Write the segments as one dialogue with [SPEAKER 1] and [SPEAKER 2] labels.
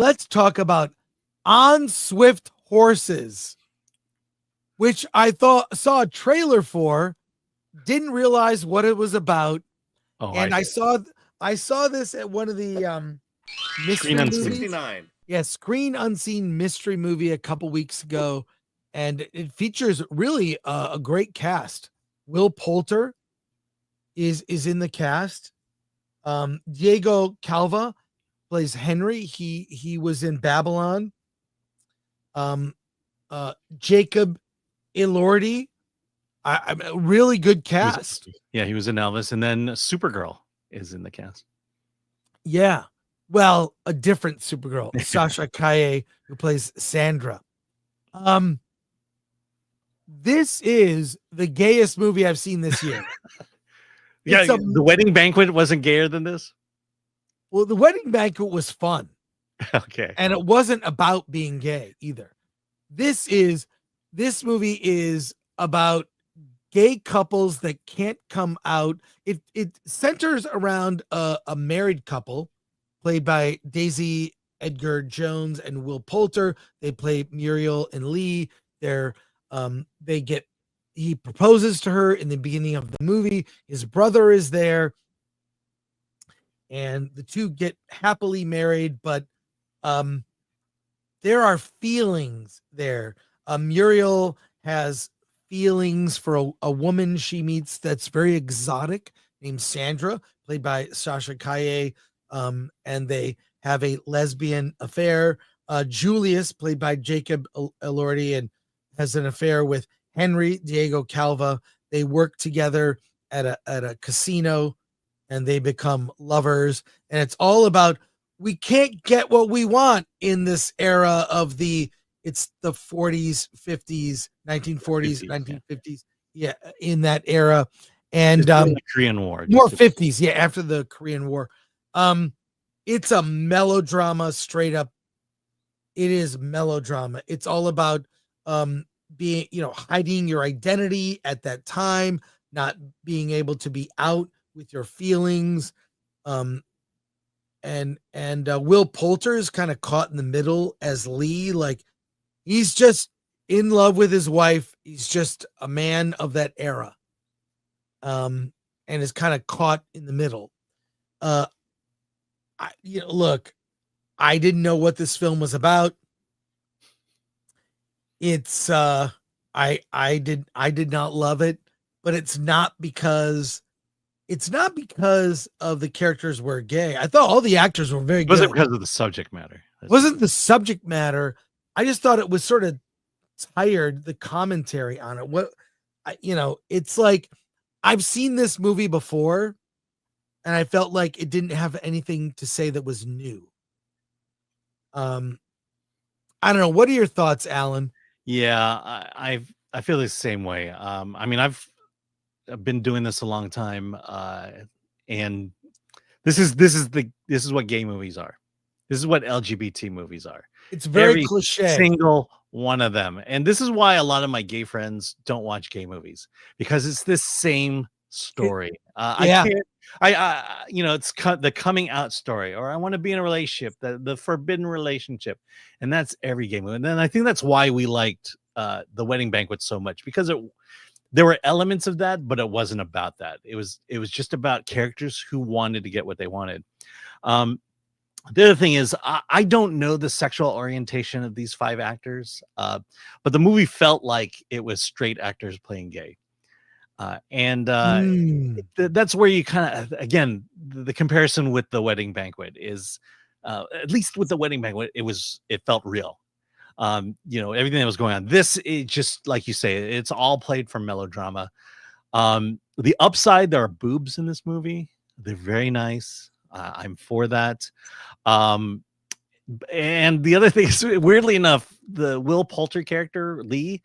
[SPEAKER 1] let's talk about On Swift Horses, which I saw a trailer for, didn't realize what it was about.
[SPEAKER 2] Oh,
[SPEAKER 1] And I saw this at one of the mystery
[SPEAKER 2] Screen
[SPEAKER 1] movies.
[SPEAKER 2] Unseen.
[SPEAKER 3] 69.
[SPEAKER 1] Yeah, Screen Unseen mystery movie a couple weeks ago, and it features really a great cast. Will Poulter is in the cast. Diego Calva plays Henry. He was in Babylon. Jacob Elordi. I'm a really good cast.
[SPEAKER 2] He was in Elvis, and then Supergirl is in the cast.
[SPEAKER 1] Yeah. Well, a different Supergirl, Sasha Kaye, who plays Sandra. This is the gayest movie I've seen this year.
[SPEAKER 2] The Wedding Banquet wasn't gayer than this?
[SPEAKER 1] Well, The Wedding Banquet was fun.
[SPEAKER 2] Okay.
[SPEAKER 1] And it wasn't about being gay either. This movie is about gay couples that can't come out. It centers around a married couple played by Daisy Edgar Jones and Will Poulter. They play Muriel and Lee. He proposes to her in the beginning of the movie. His brother is there, and the two get happily married, but there are feelings there. Muriel has feelings for a woman she meets that's very exotic named Sandra, played by Sasha Kaye, and they have a lesbian affair. Julius, played by Jacob Elordi, and has an affair with Henry, Diego Calva. They work together at a casino, and they become lovers. And it's all about, we can't get what we want in this era of it's the 40s, 50s, 1940s, 1950s. Yeah, in that era. And
[SPEAKER 2] the Korean War.
[SPEAKER 1] More 50s, yeah, after the Korean War. It's a melodrama straight up. It is melodrama. It's all about being, hiding your identity at that time, not being able to be out with your feelings. And Will Poulter is kind of caught in the middle as Lee. Like, he's just in love with his wife. He's just a man of that era. And is kind of caught in the middle. Look, I didn't know what this film was about. It's I did not love it, but it's not because of the characters were gay. I thought all the actors were very good.
[SPEAKER 2] Wasn't because of the subject matter.
[SPEAKER 1] Wasn't the subject matter. I just thought it was sort of tired, the commentary on it. It's like, I've seen this movie before, and I felt like it didn't have anything to say that was new. I don't know. What are your thoughts, Alan?
[SPEAKER 2] Yeah, I feel the same way. I've been doing this a long time, and this is what gay movies are. This is what LGBT movies are.
[SPEAKER 1] It's very cliche.
[SPEAKER 2] Single one of them, and this is why a lot of my gay friends don't watch gay movies, because it's this same story. It's the coming out story, or I want to be in a relationship, the forbidden relationship, and that's every gay movie. And then I think that's why we liked The Wedding Banquet so much, because there were elements of that, but it wasn't about that. It was just about characters who wanted to get what they wanted. The other thing is, I don't know the sexual orientation of these 5 actors, but the movie felt like it was straight actors playing gay. That's where you kind of, again, the comparison with The Wedding Banquet is, at least with The Wedding Banquet, it felt real. Everything that was going on. This is just, like you say, it's all played for melodrama. The upside, there are boobs in this movie. They're very nice. I'm for that. And the other thing is, weirdly enough, the Will Poulter character, Lee,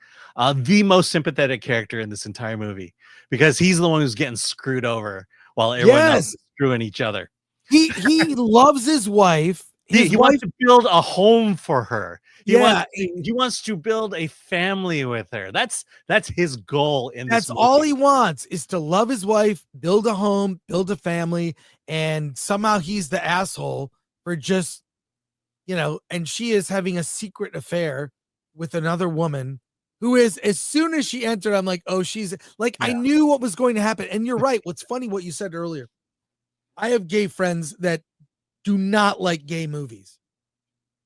[SPEAKER 2] the most sympathetic character in this entire movie, because he's the one who's getting screwed over while everyone else is screwing each other.
[SPEAKER 1] He loves his wife.
[SPEAKER 2] He wants to build a home for her. He
[SPEAKER 1] Yeah,
[SPEAKER 2] wants to build a family with her. That's his goal in this movie.
[SPEAKER 1] All he wants is to love his wife, build a home, build a family, and somehow he's the asshole for just and she is having a secret affair with another woman who is, as soon as she entered, I'm like, oh, she's like, I
[SPEAKER 2] Yeah.
[SPEAKER 1] knew what was going to happen. And you're right. What's funny, what you said earlier, I have gay friends that do not like gay movies.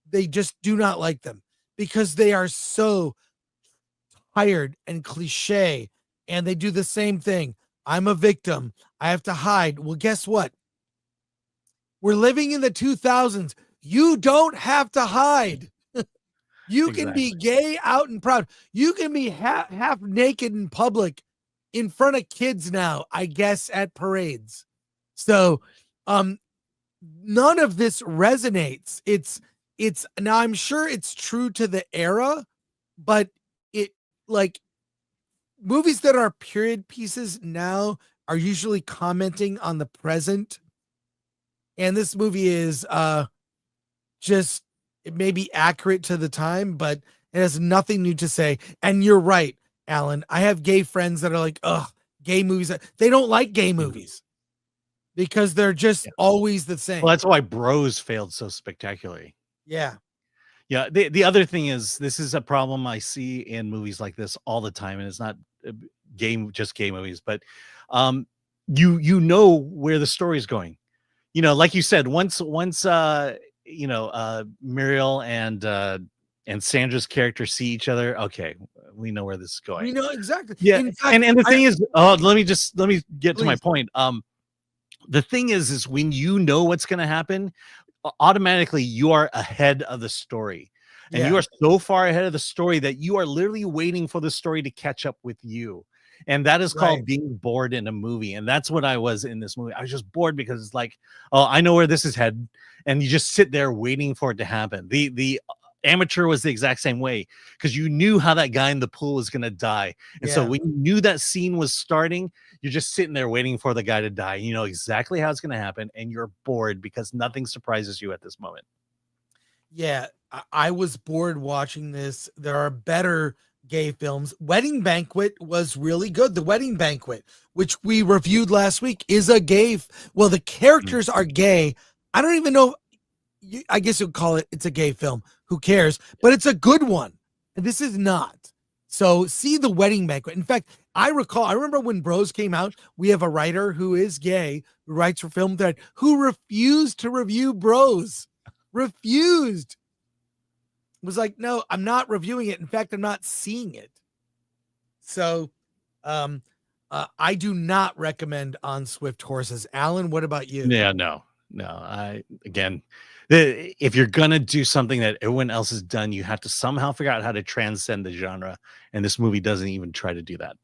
[SPEAKER 1] They just do not like them because they are so tired and cliche, and they do the same thing. I'm a victim. I have to hide. Well, guess what? We're living in the 2000s. You don't have to hide. You can be
[SPEAKER 2] Exactly.
[SPEAKER 1] gay out and proud. You can be half naked in public in front of kids now, I guess, at parades. So, none of this resonates. It's now, I'm sure it's true to the era, but it, like, movies that are period pieces now are usually commenting on the present. And this movie is just, it may be accurate to the time, but it has nothing new to say. And you're right, Alan. I have gay friends that are like, ugh, gay movies. They don't like gay movies because they're just
[SPEAKER 2] Yeah.
[SPEAKER 1] always the same.
[SPEAKER 2] Well, that's why Bros failed so spectacularly.
[SPEAKER 1] Yeah.
[SPEAKER 2] Yeah. The other thing is, this is a problem I see in movies like this all the time, and it's not just gay movies, but you know where the story is going. Like you said, once Muriel and Sandra's character see each other, okay, we know where this is going.
[SPEAKER 1] We know exactly.
[SPEAKER 2] Yeah,
[SPEAKER 1] In fact,
[SPEAKER 2] and the thing is, let me get to my
[SPEAKER 1] Please.
[SPEAKER 2] point. The thing is when you know what's going to happen, automatically you are ahead of the story, and
[SPEAKER 1] Yeah.
[SPEAKER 2] you are so far ahead of the story that you are literally waiting for the story to catch up with you. And that is called
[SPEAKER 1] Right.
[SPEAKER 2] being bored in a movie. And that's what I was in this movie. I was just bored because it's like, oh, I know where this is headed. And you just sit there waiting for it to happen. The Amateur was the exact same way, because you knew how that guy in the pool was going to die. And so
[SPEAKER 1] Yeah.
[SPEAKER 2] when you knew that scene was starting, you're just sitting there waiting for the guy to die. You know exactly how it's going to happen. And you're bored because nothing surprises you at this moment.
[SPEAKER 1] Yeah, I was bored watching this. There are better gay films. Wedding Banquet was really good. The Wedding Banquet, which we reviewed last week, is a gay. Well, the characters are gay. I don't even know. I guess you'd call it. It's a gay film. Who cares? But it's a good one. And this is not. So see The Wedding Banquet. In fact, I remember when Bros came out, we have a writer who is gay, who writes for Film Thread, who refused to review Bros. Refused. Was like, no, I'm not reviewing it. In fact, I'm not seeing it. So I do not recommend On Swift Horses. Alan, what about you?
[SPEAKER 2] Yeah, no. If you're gonna do something that everyone else has done, you have to somehow figure out how to transcend the genre. And this movie doesn't even try to do that.